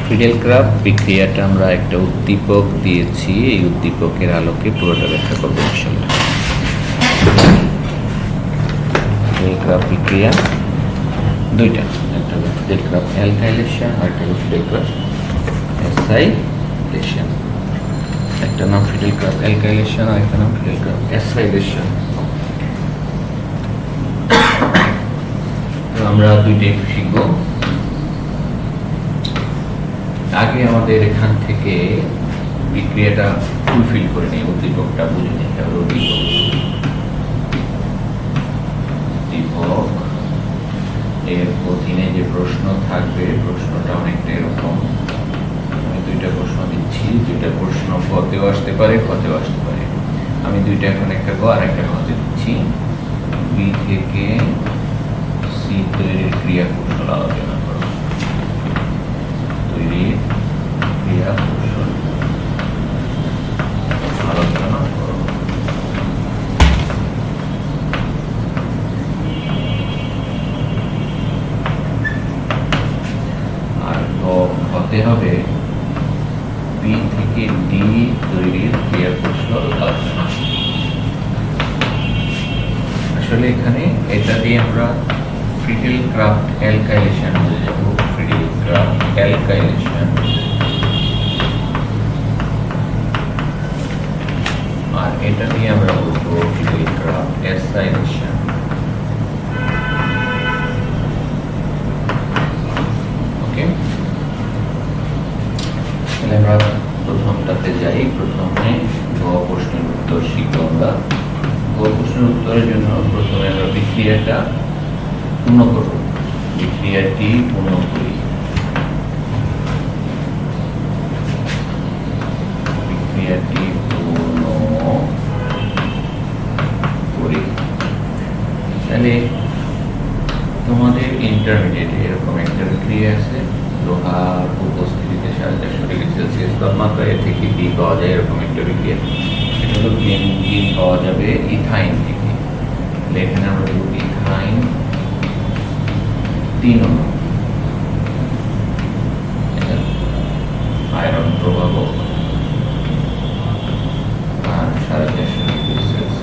Fiddle craft বিক্রিয়াটা আমরা একটা উদ্দীপক দিয়েছি, এই উদ্দীপকের আলোকে পুরোটা ব্যাখ্যা করবো ইনশাআল্লাহ। ফিডেল ক্রাফট বিক্রিয়া দুইটা, একটা হলো ফিডেল ক্রাফট অ্যালকাইলেশন আর একটা হলো ফিডেল ক্রাফট অ্যাসাইলেশন। একটা নাম ফিডেল ক্রাফট অ্যালকাইলেশন আর একটা নাম ফিডেল ক্রাফট অ্যাসাইলেশন। আমরা দুইটাই শিখবো। আগে আমাদের এখান থেকে বিক্রিয়াটা ফুলফিল করে নিই, উদ্দীপকটা বুঝে নিতে হবে। উদ্দীপক এর অধীনে যে প্রশ্ন থাকবে, প্রশ্নটা অনেকটা এরকম। আমি দুইটা প্রশ্ন দিচ্ছি, দুইটা প্রশ্ন গতেও আসতে পারে, গতেও আসতে পারে। আমি দুইটা, এখন একটা গ আর একটা গতে দিচ্ছি। বি থেকে সি তৈরির ক্রিয়া কৌশল আলোচনা করো। তৈরির ক্রিয়া কৌশল আলোচনা করো। আর হতে হবে বি থেকে ডি তৈরির ক্রিয়া কৌশল আলোচনা। আসলে এখানে এটা দিয়ে আমরা ফিডেল ক্রাফট অ্যালকাইলেশন বুঝে যাব। ফিডেল ক্রাফট অ্যালকাইলেশন আর এটা দিয়ে আমরা বলবো ফিডেল ক্রাফট অ্যাসাইলেশন। ওকে, তাহলে আমরা প্রথমটাতে যাই। প্রথমে গ প্রশ্নের উত্তর শিখব আমরা। গ প্রশ্নের উত্তরের জন্য প্রথমে আমরা বিক্রিয়াটা পূর্ণ করব। বিক্রিয়াটি পূর্ণ করি। বিক্রিয়াটি পূর্ণ করি। তাহলে তোমাদের ইন্টারমিডিয়েটে এরকম একটা বিক্রিয়া আছে, লোহার উপস্থিতিতে 450°C তাপমাত্রা এ থেকে বি পাওয়া যায়, এরকম একটা বিক্রিয়া। এটা হলো বেনজিন পাওয়া যাবে ইথাইন থেকে। এখানে আমরা দেব ইথাইন 3 অণু, আয়রন প্রভাবক আর 450°C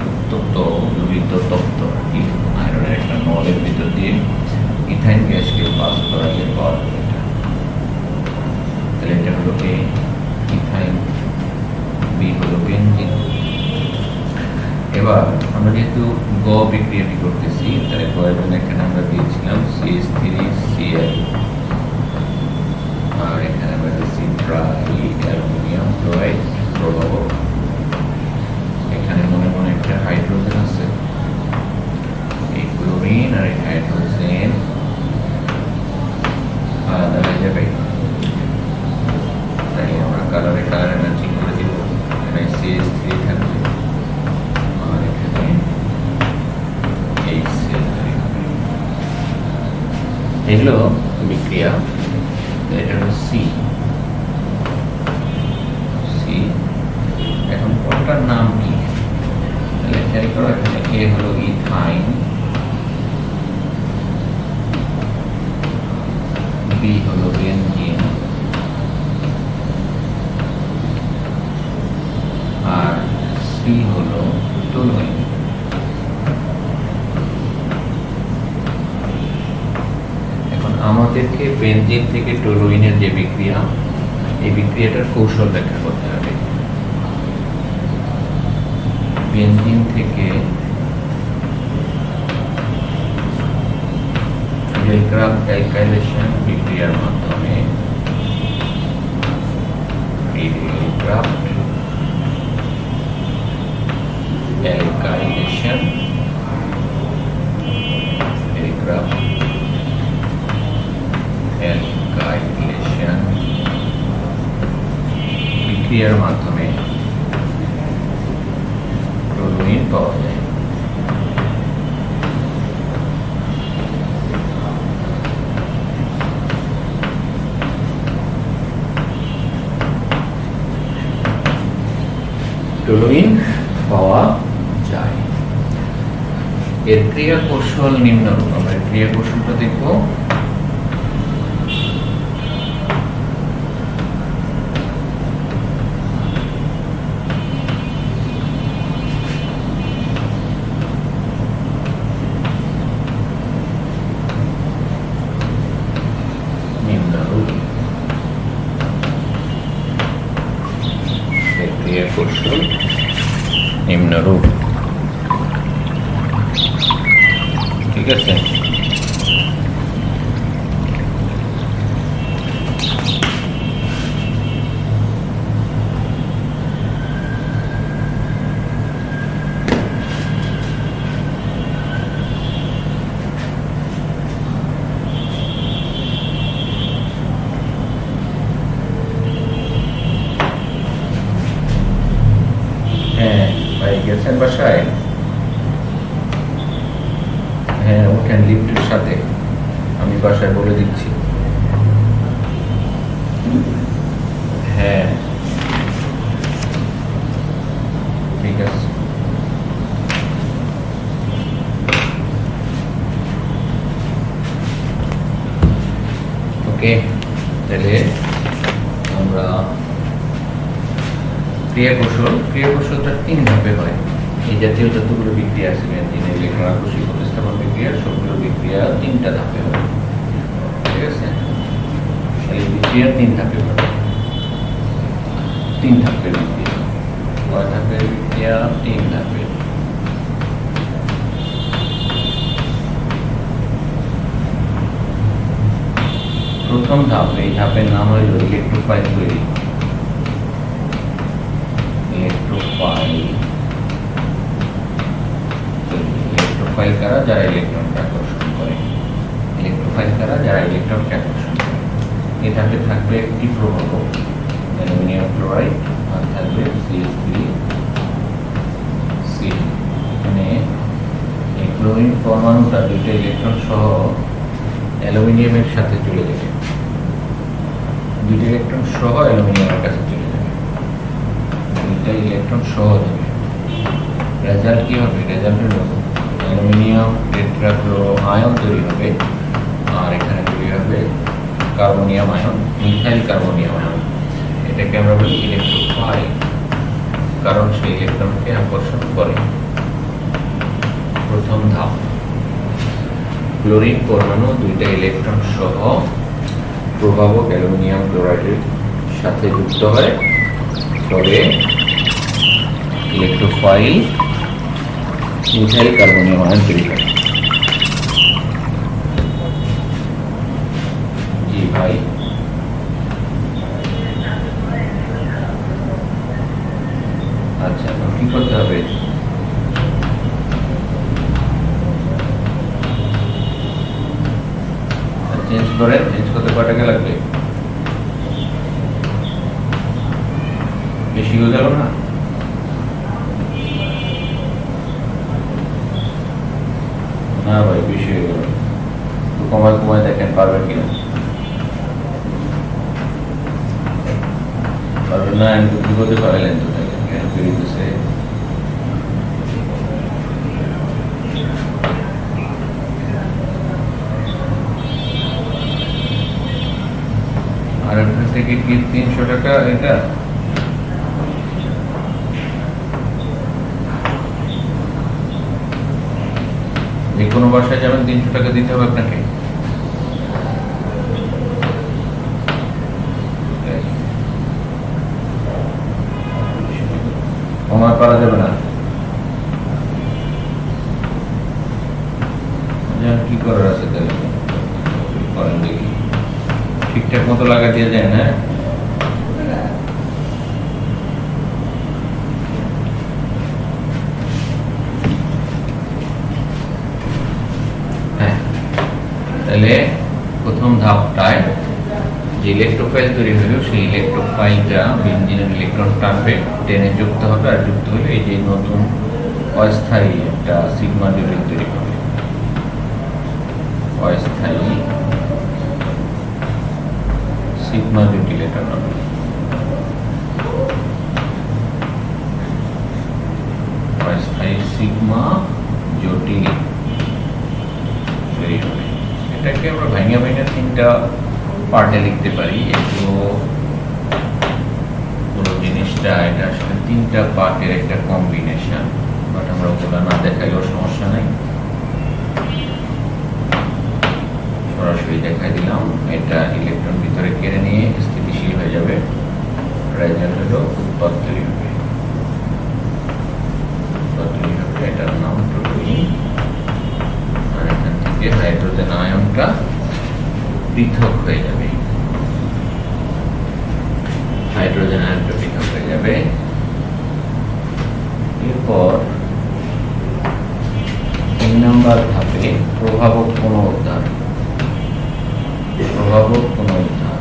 উত্তপ্ত লোহিত তপ্ত আর কি আয়রনের একটা নলের ভিতর দিয়ে ইথাইন গ্যাসকে পাস করালে পাওয়া যাবে এটা। তাহলে এটা হলো এ ইথাইন, বি হলো বেনজিন। এবার আমরা যেহেতু গ বিক্রিয়াটি করতেছি, তাহলে গ এর জন্য এখানে আমরা দিয়েছিলাম CH3Cl আর এখানে আমরা দিচ্ছি ট্রাই অ্যালুমিনিয়াম ক্লোরাইড প্রভাবক। এখানে মনে মনে একটা হাইড্রোজেন আছে, এই ক্লোরিন আর এই হাইড্রোজেন আলাদা হয়ে যাবে। তাই আমরা কালারে ম্যাচিং করে দিব। এখানে CH3 থাকবে আর এখানে এগুলো বিক্রিয়া। এটা হলো সি। এখন কোনটার নাম কি? তাহলে খেয়াল করো, এখানে এ হলো ইথাইন, বি হলো বেনজিন আর সি হলো টলুইন। এখন আমাদেরকে বেনজিন থেকে টলুইনের যে বিক্রিয়া, এই বিক্রিয়াটার কৌশল ব্যাখ্যা করতে হবে। বেনজিন থেকে ফিডেল ক্রাফট অ্যালকাইলেশন বিক্রিয়ার মাধ্যমে ফিডেল ক্রাফট অ্যালকাইলেশন বিক্রিয়ার মাধ্যমে টলুইন পাওয়া যায়। টলুইন পাওয়া যায়। এর ক্রিয়া কৌশল নিম্নরূপ। আমরা ক্রিয়া কৌশলটা দেখব। কৌশল নিম্নরূপ। ঠিক আছে, হ্যাঁ ভাই গেছেন বাসায়? হ্যাঁ ওঠেন লিফটের সাথে, আমি বাসায় বলে দিচ্ছি। হ্যাঁ ঠিক আছে। ওকে, তাহলে আমরা ক্রিয়া কৌশলটা 3 ধাপে হয়। এই জাতীয় যতগুলো বিক্রিয়া আছে বেঞ্জিনে, ইলেকট্রন আকর্ষী প্রতিস্থাপন বিক্রিয়া, সবগুলো বিক্রিয়া 3টা ধাপে হয়। ঠিক আছে, এই বিক্রিয়া 3 ধাপে হয়। 3 ধাপের বিক্রিয়া, কয় ধাপের বিক্রিয়া? 3 ধাপের। প্রথম ধাপ, এই ধাপের নাম হইল ইলেকট্রোফাইল তৈরি। ইলেকট্রোফাইল কারা? যারা ইলেকট্রনকে আকর্ষণ করে। ইলেকট্রোফাইল কারা? যারা ইলেকট্রনকে আকর্ষণ করে। এই ধাপে থাকবে একটি প্রভাবক অ্যালুমিনিয়াম ক্লোরাইড, আর থাকবে CH3C। এখানে এই ক্লোরিন পরমাণুটা 2টা ইলেকট্রন সহ অ্যালুমিনিয়ামের সাথে চলে যাবে, 2টা ইলেকট্রন সহ অ্যালুমিনিয়ামের কাছে চলে যাবে, 2টা ইলেকট্রন সহ যাবে। রেজাল্ট কি হবে? রেজাল্ট হলো অ্যালুমিনিয়াম টেট্রাক্লোরো আয়ন তৈরি হবে, আর এখানে তৈরি হবে carbonium ion, methyl carbonium ion. এটাকে আমরা বলি ইলেকট্রোফাইল, কারণ সেই ইলেকট্রনকে আকর্ষণ করে। প্রথম ধাপ, ক্লোরিন পরমাণু 2টা ইলেকট্রন সহ প্রভাবক অ্যালুমিনিয়াম ক্লোরাইডের সাথে যুক্ত হয়, তবে ইলেকট্রোফাইল মিথাইল কার্বনিয়াম আয়ন তৈরি হয়। জি ভাই, আচ্ছা কি করতে হবে? চেঞ্জ করেন, চেঞ্জ করতে কয় টাকা লাগবে? বেশি হয়ে গেল না? না ভাই বেশি হয়ে গেল, কমায় দেখেন পারবেন কিনা। পারবেন না? বিপদে পাইলেন তো, দেখেন কেন বেরিয়েছে। আর আপনার থেকে কি 300 টাকা এটা? যে কোনো বাসায় যাবেন 300 টাকা দিতে হবে আপনাকে। কমায় পারা যাবে না? কি করার আছে তাহলে করেন দেখি, ঠিকঠাক মতো লাগা দিয়ে যায় না। হ্যাঁ, তাহলে প্রথম ধাপটায় যে ইলেকট্রোফাইল তৈরি হলো, সেই ইলেকট্রোফাইলটা বেঞ্জিনের ইলেকট্রন টানবে, টেনে যুক্ত হবে, আর যুক্ত হলে এই যে নতুন অস্থায়ী একটা সিগমা জটিল তৈরি হবে। অস্থায়ী সিগমা জটিল এটার নাম। অস্থায়ী সিগমা জটিল তৈরি হবে। এটাকে আমরা ভাঙা 3টা পার্টে লিখতে পারি। একটু পুরো জিনিসটা এটা আসলে 3টা পার্টের একটা কম্বিনেশন, বাট আমরা ওগুলো না দেখাইলেও সমস্যা নাই, সরাসরি দেখাই দিলাম। এটা ইলেকট্রন ভিতরে কেড়ে নিয়ে স্থিতিশীল হয়ে যাবে, রেজাল্ট হলো উৎপাদ তৈরি হবে। এটার নাম প্রোটিন, আর এখান থেকে হাইড্রোজেন আয়নটা পৃথক হয়ে যাবে, হাইড্রোজেন আয়নটা পৃথক হয়ে যাবে। এরপর 3 নম্বর ধাপে প্রভাবক পুনরুদ্ধার। প্রভাবক পুনরুদ্ধার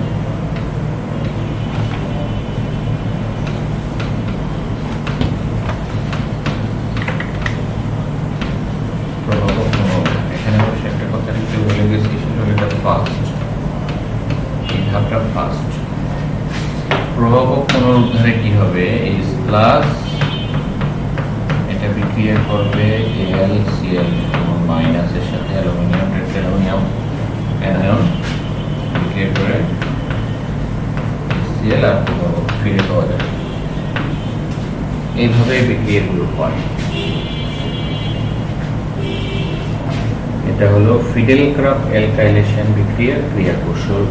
এখানে অবশ্যই একটা কথা একটু বলে গেছি, সেটা হলো এটা ফার্স্ট, এই ধাপটা ফার্স্ট। প্রভাবক পুনরুদ্ধারে কি হবে, এইচ প্লাস এটা বিক্রিয়া করবে AlCl মাইনাসের সাথে অ্যালুমিনিয়াম টেট্রাঅ্যালুমিনিয়াম অ্যানায়ন বিক্রিয়া করে Cl আর প্রভাবক ফিরে পাওয়া যাবে। এইভাবে বিক্রিয়াগুলো হয়। এটা হলো ফিডেল-ক্রাফট অ্যালকাইলেশন বিক্রিয়ার ক্রিয়া কৌশল।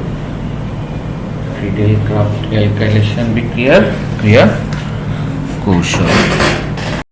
ফিডেল-ক্রাফট অ্যালকাইলেশন বিক্রিয়ার ক্রিয়া কৌশল।